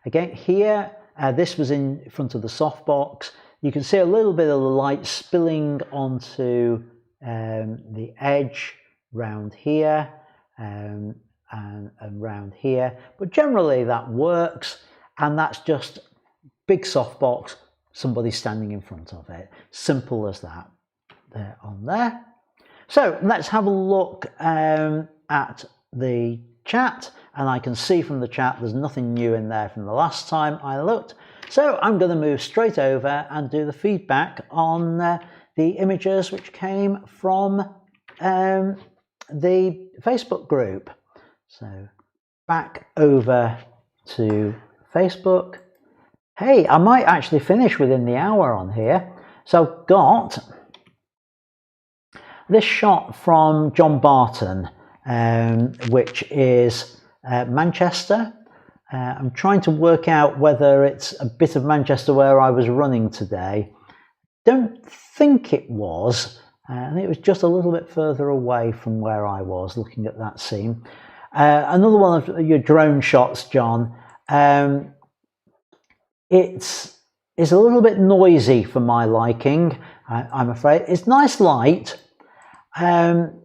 Again, here, this was in front of the softbox. You can see a little bit of the light spilling onto the edge round here and round here, but generally that works, and that's just big softbox, somebody standing in front of it. Simple as that. There on there. So let's have a look at the chat, and I can see from the chat there's nothing new in there from the last time I looked. So I'm going to move straight over and do the feedback on the images which came from the Facebook group. So back over to Facebook. Hey, I might actually finish within the hour on here. So I've got this shot from John Barton, which is Manchester. I'm trying to work out whether it's a bit of Manchester where I was running today. Don't think it was. And it was just a little bit further away from where I was looking at that scene. Another one of your drone shots, John. It's a little bit noisy for my liking, I'm afraid. It's nice light. I'm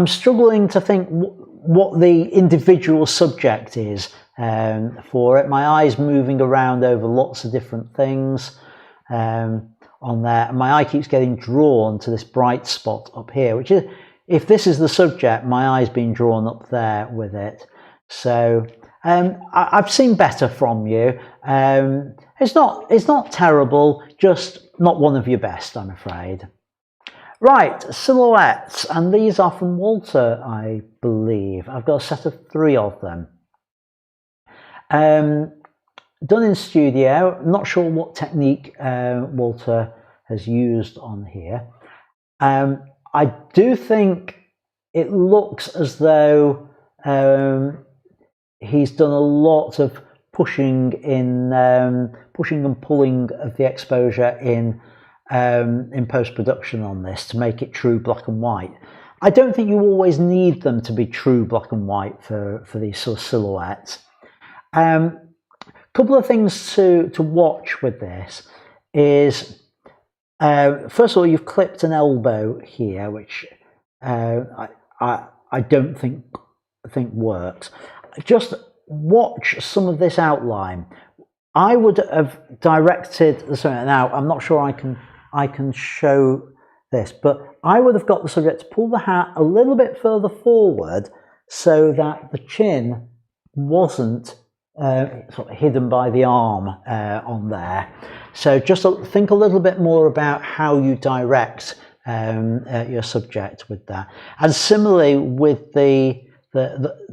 struggling to think what the individual subject is for it. My eyes moving around over lots of different things. On there, and my eye keeps getting drawn to this bright spot up here, which is, if this is the subject, my eye's been drawn up there with it. So I've seen better from you. It's not terrible, just not one of your best, I'm afraid. Right, silhouettes, and these are from Walter, I believe. I've got a set of 3 of them. Done in studio. Not sure what technique Walter has used on here. I do think it looks as though he's done a lot of pushing and pulling of the exposure in post-production on this to make it true black and white. I don't think you always need them to be true black and white for these sort of silhouettes. Couple of things to watch with this is, first of all, you've clipped an elbow here, which I don't think works. Just watch some of this outline. I would have directed the subject. Now I'm not sure I can show this, but I would have got the subject to pull the hat a little bit further forward so that the chin wasn't sort of hidden by the arm on there. So just think a little bit more about how you direct your subject with that. And similarly with the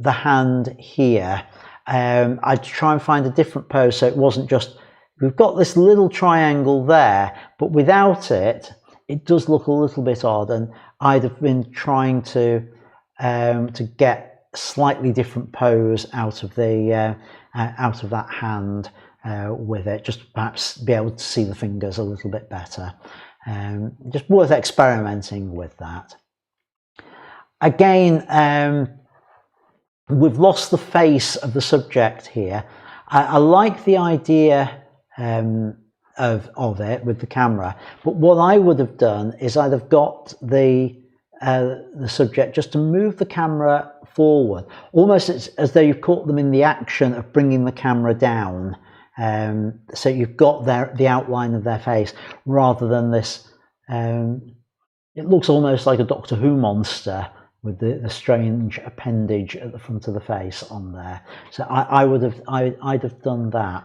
hand here, I'd try and find a different pose so it wasn't just we've got this little triangle there, but without it, it does look a little bit odd, and I'd have been trying to get slightly different pose out of that hand with it, just perhaps be able to see the fingers a little bit better. Just worth experimenting with that. Again, we've lost the face of the subject here. I like the idea of it with the camera, but what I would have done is I'd have got the subject just to move the camera forward, almost as though you've caught them in the action of bringing the camera down. So you've got the outline of their face rather than this. It looks almost like a Doctor Who monster with the strange appendage at the front of the face on there. So I'd have done that.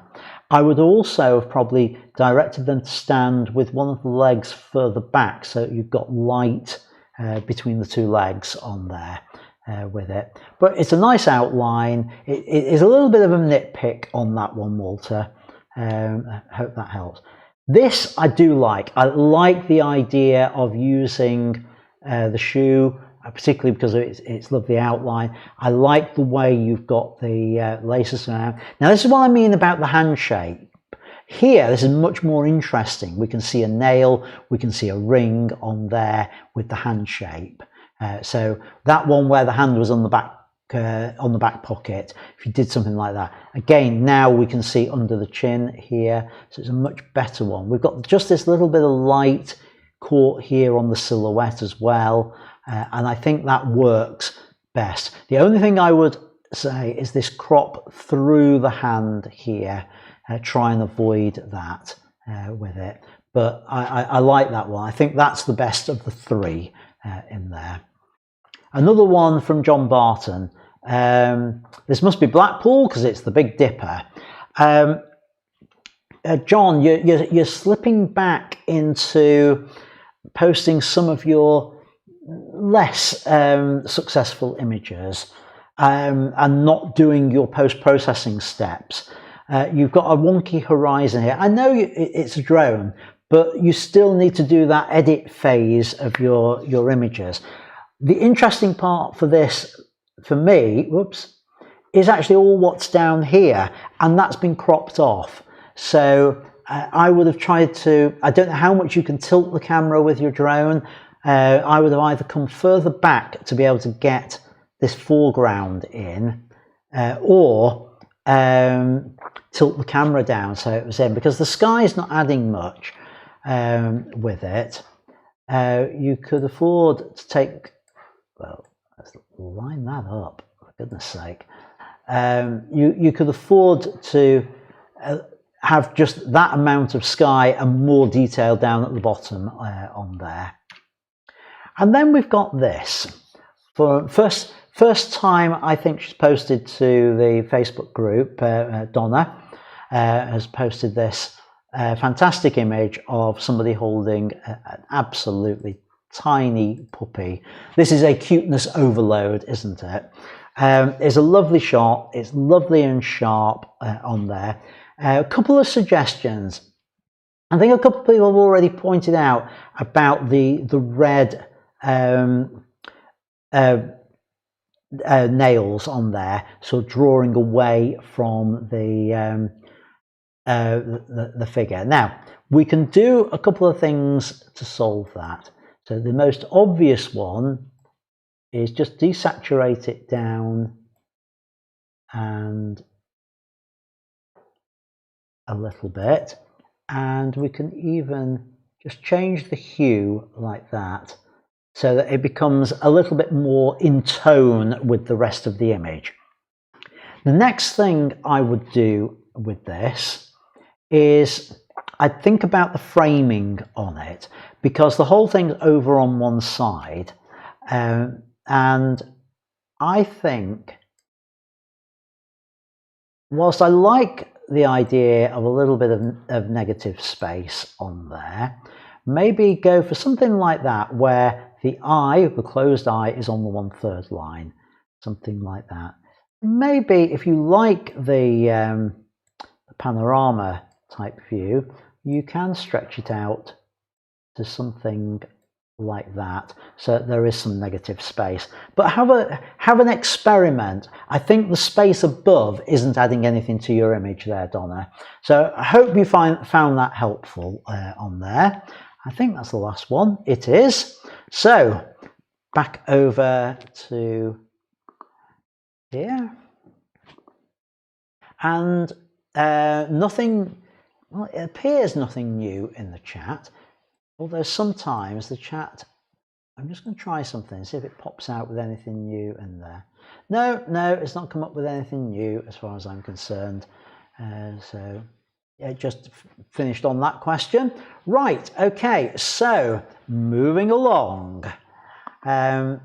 I would also have probably directed them to stand with one of the legs further back, so you've got light between the two legs on there with it. But it's a nice outline. It is a little bit of a nitpick on that one, Walter. I hope that helps. This I do like. I like the idea of using the shoe, particularly because it's lovely outline. I like the way you've got the laces around. Now this is what I mean about the hand shape. Here, this is much more interesting. We can see a nail, we can see a ring on there with the hand shape. So that one where the hand was on the back pocket, if you did something like that, again, now we can see under the chin here, so it's a much better one. We've got just this little bit of light caught here on the silhouette as well, and I think that works best. The only thing I would say is this crop through the hand here. Try and avoid that with it, but I like that one. I think that's the best of the three in there. Another one from John Barton. This must be Blackpool because it's the Big Dipper. John, you're slipping back into posting some of your less successful images and not doing your post-processing steps. You've got a wonky horizon here. I know it's a drone, but you still need to do that edit phase of your images. The interesting part for this, for me, is actually all what's down here, and that's been cropped off. So I would have tried to, I don't know how much you can tilt the camera with your drone. I would have either come further back to be able to get this foreground in, or tilt the camera down so it was in, because the sky is not adding much with it. You could afford to take, well, let's line that up, for goodness sake. You could afford to have just that amount of sky and more detail down at the bottom on there. And then we've got this. For first time I think she's posted to the Facebook group, Donna has posted this fantastic image of somebody holding an absolutely tiny puppy. This is a cuteness overload, isn't it? It's a lovely shot. It's lovely and sharp on there. A couple of suggestions. I think a couple of people have already pointed out about the red nails on there, so drawing away from the figure. Now we can do a couple of things to solve that. So the most obvious one is just desaturate it down and a little bit, and we can even just change the hue like that so that it becomes a little bit more in tone with the rest of the image. The next thing I would do with this is I'd think about the framing on it, because the whole thing's over on one side, and I think whilst I like the idea of a little bit of negative space on there, maybe go for something like that where the eye, the closed eye, is on the 1/3 line, something like that. Maybe if you like the panorama type view, you can stretch it out to something like that, so there is some negative space. But have an experiment. I think the space above isn't adding anything to your image there, Donna. So I hope you found that helpful on there. I think that's the last one. It is. So back over to here, and nothing. Well, it appears nothing new in the chat. Although sometimes the chat, I'm just going to try something, see if it pops out with anything new in there. No, it's not come up with anything new as far as I'm concerned. So it just finished on that question. Right, okay, so moving along. No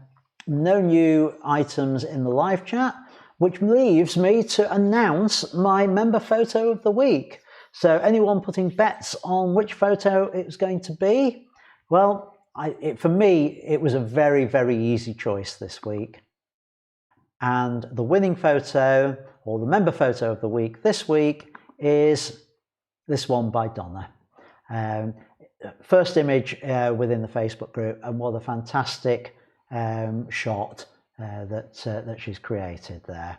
new items in the live chat, which leaves me to announce my member photo of the week. So anyone putting bets on which photo it's going to be? Well, for me, it was a very, very easy choice this week. And the winning photo, or the member photo of the week this week, is this one by Donna. First image within the Facebook group, and what a fantastic shot that she's created there.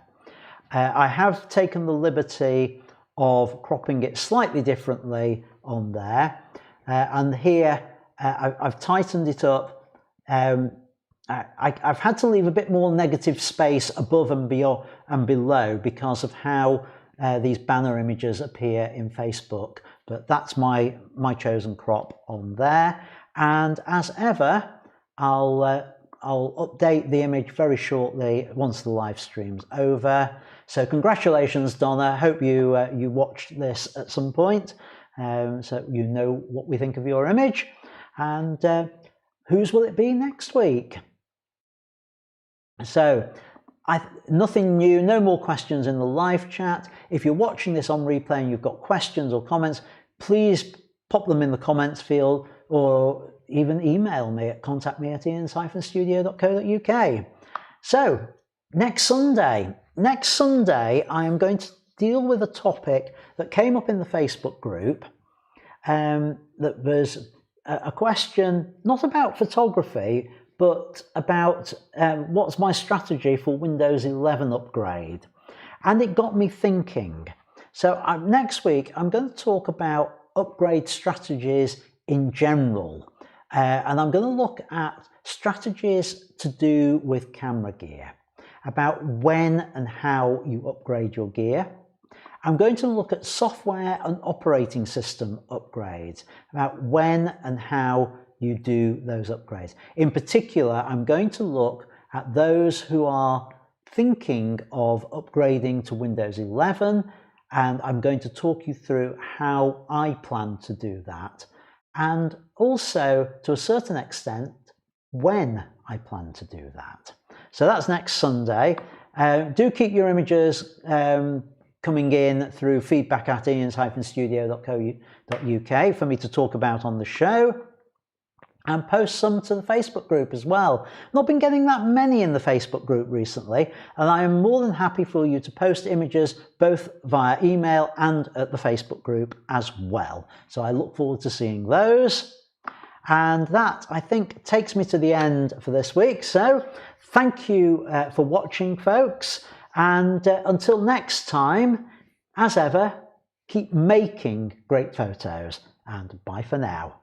I have taken the liberty of cropping it slightly differently on there, and here I've tightened it up. I've had to leave a bit more negative space above and below because of how these banner images appear in Facebook, but that's my chosen crop on there. And as ever, I'll update the image very shortly once the live stream's over. So congratulations, Donna. Hope you watched this at some point, so you know what we think of your image. And whose will it be next week? So nothing new, no more questions in the live chat. If you're watching this on replay and you've got questions or comments, please pop them in the comments field, or even email me at contactme@ian-studio.co.uk. So next Sunday I am going to deal with a topic that came up in the Facebook group, that was a question not about photography, but about what's my strategy for Windows 11 upgrade. And it got me thinking. So next week I'm going to talk about upgrade strategies in general, and I'm going to look at strategies to do with camera gear, about when and how you upgrade your gear. I'm going to look at software and operating system upgrades, about when and how you do those upgrades. In particular, I'm going to look at those who are thinking of upgrading to Windows 11, and I'm going to talk you through how I plan to do that, and also, to a certain extent, when I plan to do that. So that's next Sunday. Do keep your images coming in through feedback@ians-studio.co.uk for me to talk about on the show, and post some to the Facebook group as well. I've not been getting that many in the Facebook group recently, and I am more than happy for you to post images both via email and at the Facebook group as well. So I look forward to seeing those. And that, I think, takes me to the end for this week. So thank you for watching, folks. And until next time, as ever, keep making great photos, and bye for now.